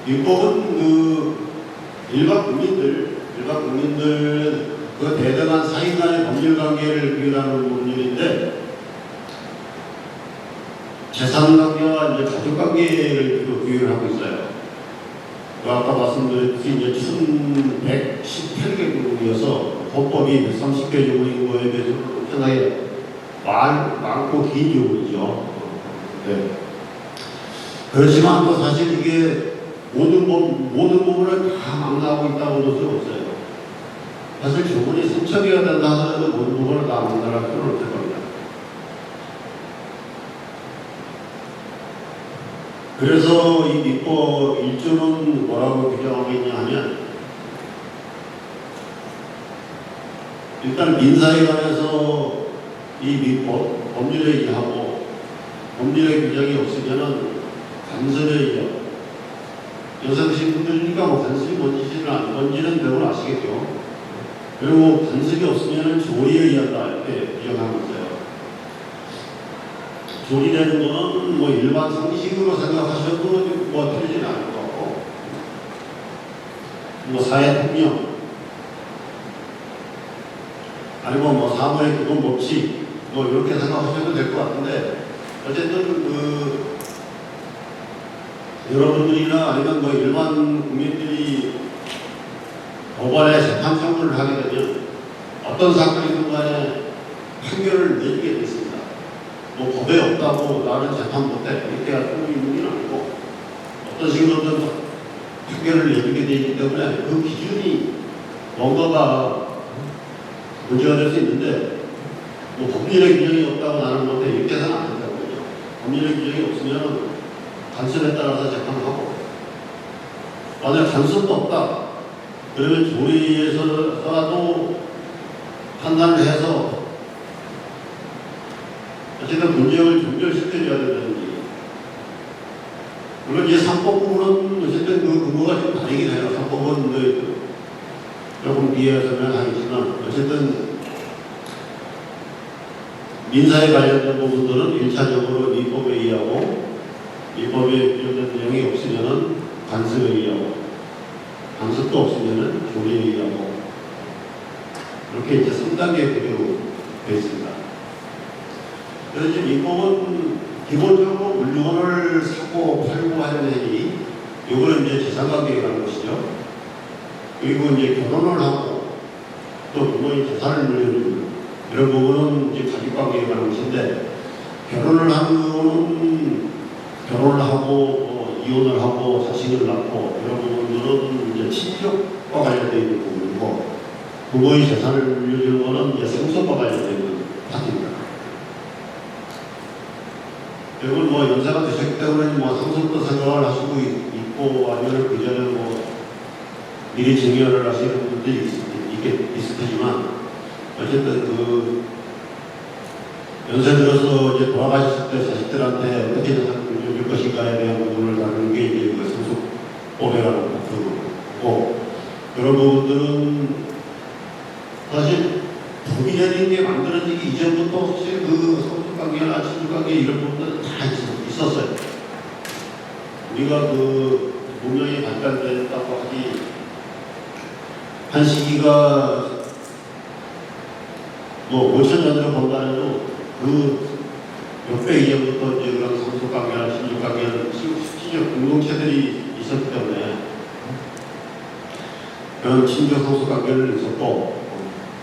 민법은 일반 국민들 그 대등한 사이 간의 법률 관계를 규율하는 법률인데, 재산 관계와 이제 가족 관계를 규율하고 있어요. 아까 말씀드렸듯이 이제 1118개국이어서 헌법이 130개 조문인 거에 비해서 상당히 많고 긴 조문이죠. 네. 그렇지만 또 사실 이게 모든 부분을 다 망라하고 있다고 볼 수는 없어요. 사실 조문이 3,000개가 된다 하더라도 모든 부분을 다 망라할 필요는 없을 겁니다. 그래서 이 민법 1조는 뭐라고 규정하고 있냐 하면, 일단 민사에 관해서 이 민법, 법률에 의하고 법률의 규정이 없으면은 간섭에 의하고, 여성신 분들이니까 뭐 간섭이 뭔지는 대부분 아시겠죠. 그리고 간섭이 없으면은 조리에 의한다 이렇게 규정하고 있어요. 조리라는 거는 뭐 일반 상식으로 생각하셔도 뭐 틀리지는 않을 것 같고, 뭐 사회폭력, 아니면 뭐 사무의 기본 법칙, 뭐 이렇게 생각하셔도 될 것 같은데, 어쨌든 여러분들이나 아니면 뭐 일반 국민들이 법원에 재판 청구를 하게 되면 어떤 사건이든 간에 판결을 내리게 됐습니다. 뭐 법에 없다고 나는 재판 못해 이렇게 할 수 있는 게 아니고, 어떤 식으로든 판결을 내리게 되기 때문에 그 기준이 뭔가가 문제가 될 수 있는데, 뭐 법률의 규정이 없다고 나는 못해 이렇게 해서는 안 된다고요. 법률의 규정이 없으면 간섭에 따라서 재판하고, 만약 간섭도 없다 그러면 조리에서라도 판단을 해서 어쨌든 문제를 종결시켜줘야 된다는 얘기예요. 물론 이제 상법 부분은 어쨌든 그 근거가 좀 다르긴 해요. 상법은 조금 뒤에 설명하겠지만, 어쨌든 민사에 관련된 부분들은 1차적으로 민법에 의하고, 민법에 규정된 내용이 없으면은 간섭에 의하고, 간섭도 없으면은 조리에 의하고, 이렇게 이제 3단계 구조로 되어 있습니다. 그래서 이제 민법은 기본적으로 물건을 사고 팔고 하는 행위, 요거는 이제 재산관계에 관한 것이죠. 그리고 이제 결혼을 하고 또 부모의 재산을 물려주는 이런 부분은 이제 가족관계에 관한 것인데, 결혼을 하는 거는 결혼을 하고 이혼을 하고 자식을 낳고 이런 부분들은 이제 친족과 관련되어 있는 부분이고, 부모의 재산을 물려주는 거는 이제 상속과 관련되어 있는 파트입니다. 여러분 뭐 연세가 되셨기 때문에 뭐 상속도 생각을 하시고 있고, 아니면 그 전에 뭐 미리 증여를 하시는 분들이 있을 테지만, 어쨌든 연세 들어서 이제 돌아가셨을 때 자식들한테 어떻게 재산을 물려줄 것인가에 대한 부분을 다루는 게 이제 상속법이라는 부분이고, 그런 부분들은 사실 법이 되는 게 만들어지기 이전부터 사실 상속관계나 친족관계 이런 부분들은 다 있었어요. 우리가 문명이 발달됐다고 하기 한 시기가 뭐 5,000년으로 본다면 몇 배 이전부터 이제 그런 상속관계나 친족관계는 친족 공동체들이 있었기 때문에 그런 친족 상속관계를 있었고,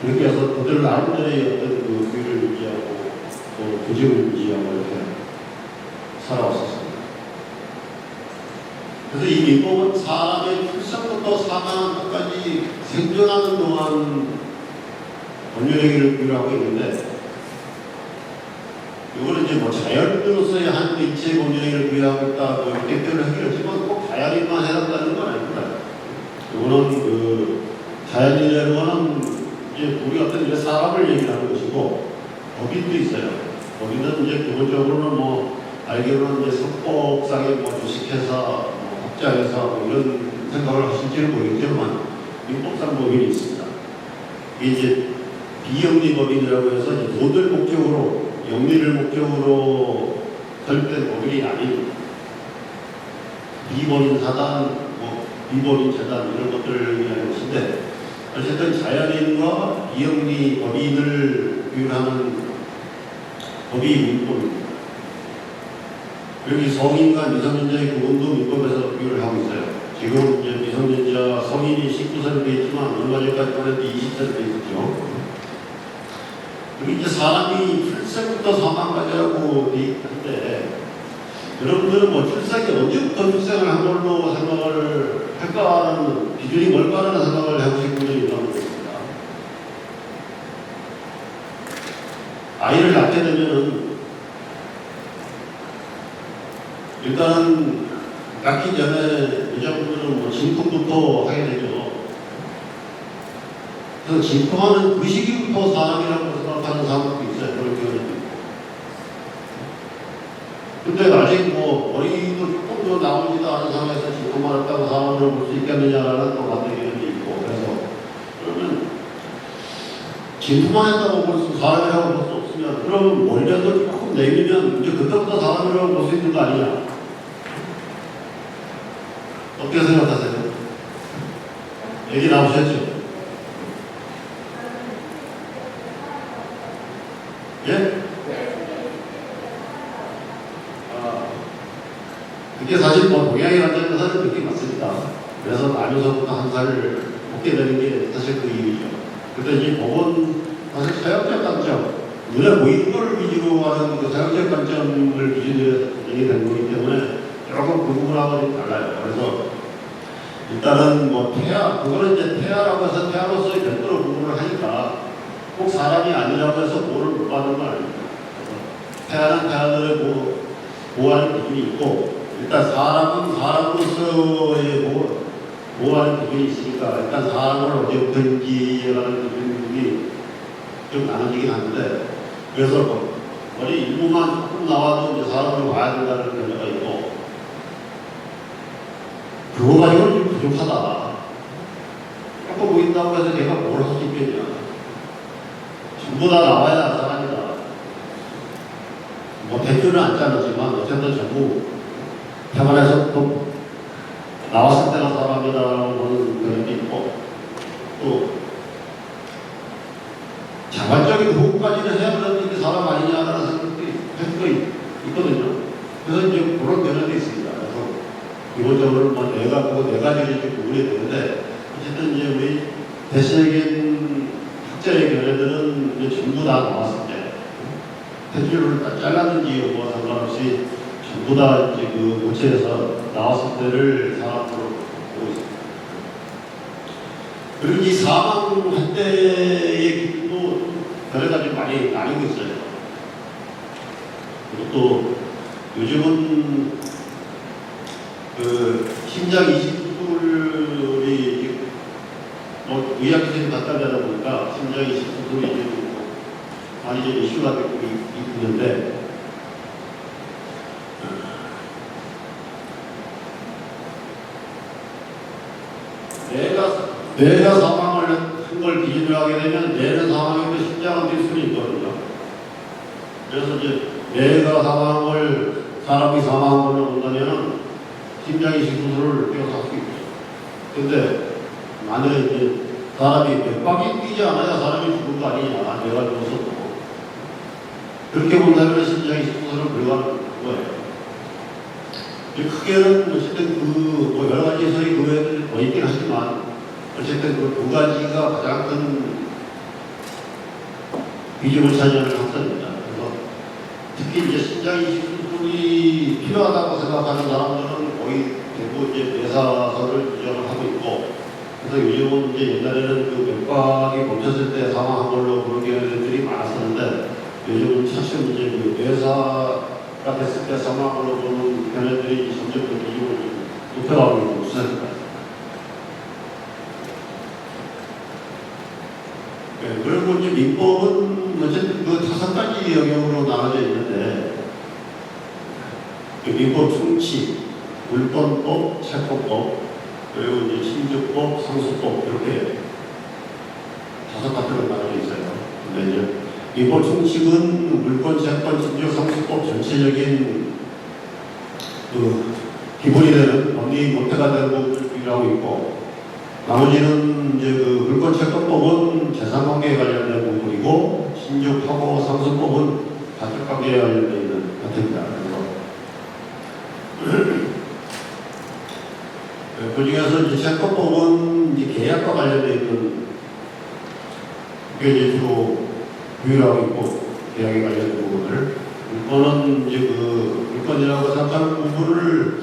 그렇게 해서 그들 나름대로의 어떤 규율을 유지하고 또 규정을 유지하고 이렇게 살아왔었습니다. 그래서 이 민법은 사람의 출생부터 사망한 것까지 생존하는 동안 법률행위를 규율하고 있는데, 이거는 이제 뭐 자연인으로서의 한 일체의 법률행위를 규율하고 있다 뭐 이렇게 표현을 하기는 꼭 자연인만 해당되는 건 아닙니다. 이거는 자연인이라는 거는 이제 우리 어떤 이제 사람을 얘기하는 것이고, 법인도 있어요. 법인은 이제 기본적으로는 뭐 알기로는 이제 성법상의 뭐 주식회사, 뭐 학자회사 뭐 이런 생각을 하실지는 모르겠지만 민법상 법인이 있습니다. 이게 이제 비영리법인이라고 해서 이제 돈을 목적으로, 영리를 목적으로 설립된 법인이 아닌 비법인 사단 비법인 재단 이런 것들을 위한 것인데 어쨌든 자연인과 비영리 법인을 비율하는 법이 민법입니다. 여기 성인과 미성년자의 구분도 민법에서 비율을 하고 있어요. 지금 이제 미성년자 성인이 19세로 되어 있지만 얼마 전까지만 해도 20세로 되어 있었죠. 그리고 이제 사람이 출생부터 사망까지 하고 되어 있는데 여러분들은 뭐 출생이 언제부터 출생을 한 걸로 생각을 할까라는 기준이 뭘까라는 생각을 해보실 분들이 있다고 모르겠습니다. 아이를 낳게 되면은 일단은 낳기 전에 여자분들은 뭐 진통부터 하게 되죠. 그래서 진통하는 그 시기부터 사람이라고 생각하는 사람도 있어요. 그런 경우도 있고. 근데 아직 뭐 머리도 조금 더 나오지도 않은 상황에서 진통만 했다고 사람을 볼 수 있겠느냐라는 또 반대 의견도 있고. 그래서 그러면 진통만 했다고 볼 수, 사람이라고 볼 수 없으면 그럼 머리라도 조금 내밀면 이제 그때부터 사람이라고 볼 수 있는 거 아니냐. 어떻게 생각하세요? 얘기 나오셨죠? 예? 그게 사실 뭐 동양이라는 사실 그렇게 맞습니다. 그래서 나면서부터 한 살을 먹게 되는 게 사실 그 이유죠. 근데 이제 법은 사실 서양적 관점, 눈에 보이는 걸 위주로 하는 그 서양적 관점을 기준으로 해서 진행이 된 거기 때문에 조금 그 부분하고는 달라요. 그래서 일단은 뭐 태아, 그거는 이제 태아라고 해서 태아로서의 별도로 구분을 하니까 꼭 사람이 아니라고 해서 보호를 못 받는 건 아닙니다. 태아는 태아들의 보호하는 기준이 있고 일단 사람은 사람으로서의 보호하는 기준이 있으니까 일단 사람을 어디부터 인지하는 기준이 좀 나눠지긴 하는데 그래서 뭐 머리 일부만 조금 나와도 이제 사람을 봐야 된다는 견해가 있고 그거 가지고는 좀 부족하다. 조금 보인다고 해서 내가 뭘 할 수 있겠냐. 전부 다 나와야 사람이다. 뭐 대표는 안 자르지만 어쨌든 전부 태어나서 또 나왔을 때가 사람이다라고 보는 그런 게 있고 또 자발적인 호흡까지는 해야 되는데 이게 사람 아니냐라는 생각이 있거든요. 그래서 이제 그런 견해도 있습니다. 그래서 기본적으로 뭐 내가 그거 네 가지를 이렇게 구분이 되는데 어쨌든 이제 우리 대세적인 학자의 견해들은 이제 전부 다 나왔을 때 테줄을 다 잘랐는지 뭐 상관없이 전부 다 이제 그 모체에서 나왔을 때를 사람으로 보고 있습니다. 그리고 이 사망할 때의 기준도 견해가 좀 많이 나뉘고 있어요. 그리고 또 요즘은 그 심장 이식 수술이 뭐 의학 기술이 발달되다 보니까 심장 이식 수술이 이제 많이 좀 이슈가 되고 있는데 뇌가 사망을 한 걸 기준으로 하게 되면 뇌는 사망인데 심장은 될 수는 있거든요. 그래서 이제 뇌가 사망을 사람이 사망한 걸로 본다면 심장 이식 수술을 뛰어서 할 수 있죠. 근데 만약에 이제 사람이 맥박이 뛰지 않아야 사람이 죽은 거 아니냐. 뇌가 죽어서 그렇게 본다면 심장 이식 수술은 불가능한 거예요. 크게는 어쨌든 뭐 여러 가지 해석이 그 외에도 더 있긴 하지만 어쨌든 그 두 가지가 가장 큰 비중을 차지하는 학설입니다. 그래서 특히 이제 심장 이식 수술이 필요하다고 생각하는 사람들은 거의 대부분 이제 뇌사설을 주장을 하고 있고 그래서 요즘은 이제 옛날에는 그 맥박이 멈췄을 때 사망한 걸로 그런 경우들이 많았었는데 요즘은 차츰 이제 그 뇌사가 됐을 때 사망으로 보는 견해들이 점점 더 비중을 높여가고 있는 추세입니다. 네, 그리고 이제 민법은 어쨌든 그 5가지 영역으로 나눠져 있는데 그 민법 충치, 물권법, 채권법, 그리고 이제 신주법, 상수법 이렇게 5가지로 나눠져 있어요. 근데 이제 민법 충칙은 물권, 채권, 신주, 상수법 전체적인 그 기본이 되는 법리 모태가 되는 부분을 규율하고 있고, 나머지는 이제 그 물권채권법은 재산관계에 관련된 부분이고, 신주파고 상속법은 가족관계에 관련되어 있는 것입니다. 그 중에서 이제 채권법은 이제 계약과 관련되어 있는 게 이제 주로 규율하고 있고, 계약에 관련된 부분을. 물권은 이제 그 물권이라고 생각하는 부분을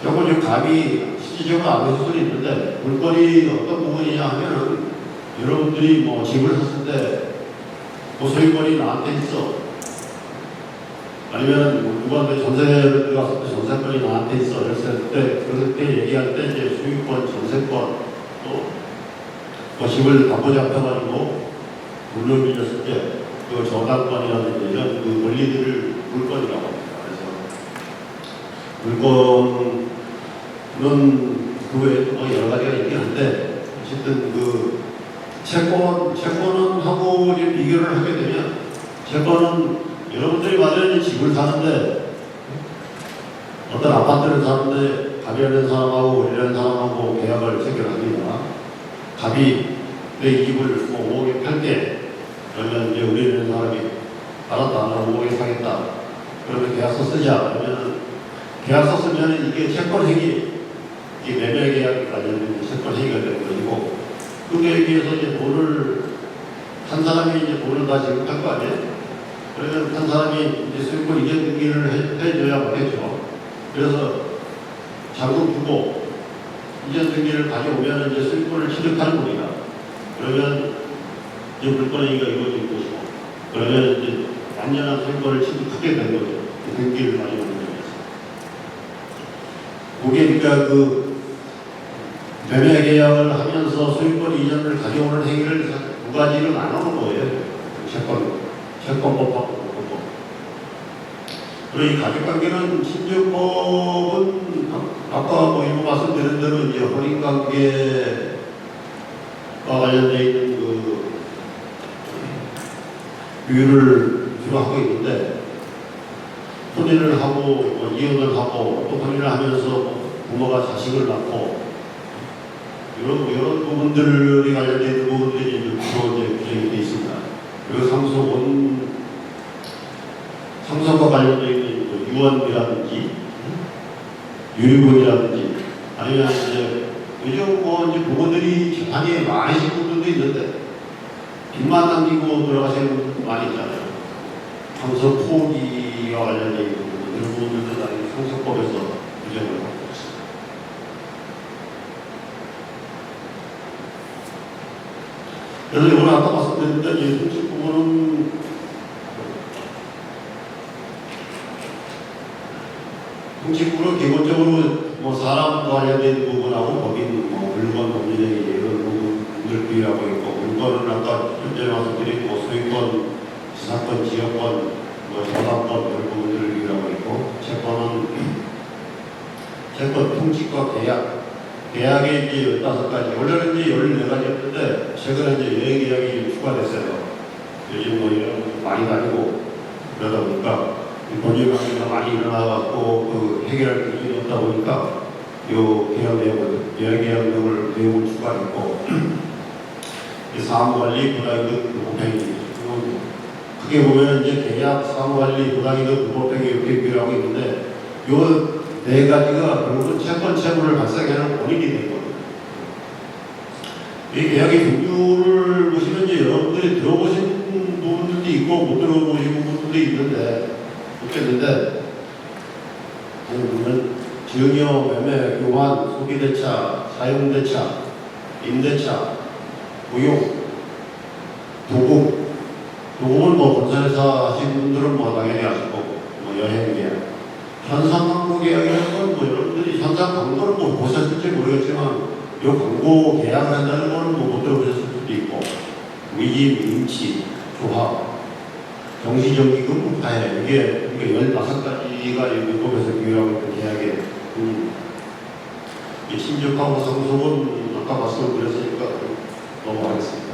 조금 좀 감이 실질적으로 안 해줄 수는 있는데, 물권이 어떤 부분이냐 하면은 여러분들이 뭐 집을 샀을 때 그 소유권이 나한테 있어. 아니면 누구한테 전세를 들어갔을 때 전세권이 나한테 있어. 그럴 때 얘기할 때 이제 소유권, 전세권, 또 집을 바꾸지 않혀가지고 물론 빌렸을 때 그 저당권이라든지 이런 그 권리들을 물권이라고 합니다. 그래서 물권은 그 외에 또 여러 가지가 있긴 한데, 어쨌든 그 채권은 하고 비교를 하게 되면, 채권은 여러분들이 만약에 집을 사는데, 어떤 아파트를 사는데 갑이라는 사람하고 월이라는 사람하고 계약을 체결합니다. 갑이 내 집을 뭐 5억에 팔게. 그러면 이제 우리라는 사람이 알았다, 나 5억에 사겠다. 그러면 계약서 쓰자. 그러면 계약서 쓰면 이게 채권행위, 이게 매매 계약이 관련된 채권행위가 되는 것이고, 그 계획에서 이제 한 사람이 이제 돈을 다 지급할 거 아니에요? 그러면 한 사람이 이제 소유권 이전 등기를 해줘야 맞겠죠. 그래서 자금 주고 이전 등기를 가져오면 이제 소유권을 취득하는 겁니다. 그러면 이제 물권행위가 이루어질 것이고, 그러면 이제 완전한 소유권을 취득하게 된 거죠. 그 등기를 가져오는 거죠. 그게 그러니까 그 매매 계약을 하면서 소유권 이전을 가져오는 행위를 두 가지로 나누는 거예요. 채권법하고 물권법. 그리고 이 가족관계는 신주법은 아까 뭐 일부 말씀드린 대로 이제 혼인관계와 관련되어 있는 그 규율을 주로 하고 있는데, 혼인을 하고 뭐 이혼을 하고 또 혼인을 하면서 부모가 자식을 낳고 이런 부분들이 관련되어 있는 부분들이 주로 이제 규정이 되어 있습니다. 그리고 상속과 관련되어 있는 유언이라든지 유류분이라든지, 아니면 이제 요즘 뭐 이제 부모들이 재판이 많으신 분들도 있는데 빚만 남기고 돌아가시는 분들 많이 있잖아요. 상속 포기와 관련되어 있는 부분, 이런 부분들도 나중에 상속법에서 규정을 하고 있습니다. 그래서 오늘 아까 말씀드렸던 이 형식 부분은 형식부는 기본적으로 뭐 사람과 관련된 부분하고 법인, 뭐 물건, 법률행위 이런 부분들 규율하고 있고, 물건은 아까 현재 말씀드린 뭐 소유권, 지사권, 지역권, 뭐 저당권 이런 부분들을 규율하고 있고, 채권 통지과 계약이 이제 15가지, 원래는 이제 14가지였는데 최근에 이제 여행 계약이 추가됐어요. 요즘 뭐 이런 많이 다니고 그러다 보니까 권유 관계가 많이 일어나갖고 그 해결할 기준이 없다 보니까 요 계약 내용을, 여행 계약 내용을 추가했고, 사무관리, 부당이득, 불법행위. 크게 보면 이제 계약, 사무관리, 부당이득, 불법행위 이렇게 규율하고 있는데, 요 4가지가 결국은 채권 채무를 발생하는 원인이 된 거예요. 이 계약의 종류를 보시면 이제 여러분들이 들어보신 부분들도 있고 못 들어보신 부분들도 있겠는데, 보면 증여, 매매, 교환, 소비대차, 사용대차, 임대차, 고용, 도금은 뭐 건설회사 하신 분들은 뭐 당연히 아실 거고, 뭐 여행계약, 현상광고 계약이라는 건 뭐 여러분들이 현상광고를 뭐 보셨을지 모르겠지만, 요 광고 계약을 한다는 거는 뭐 못 들어보셨을 수도 있고, 위임, 임치, 조합, 정시정기금, 가해, 이게 15가지가 민법에서 규율하고 있는 계약의 신주하고 상속은 아까 말씀드렸으니까 넘어가겠습니다.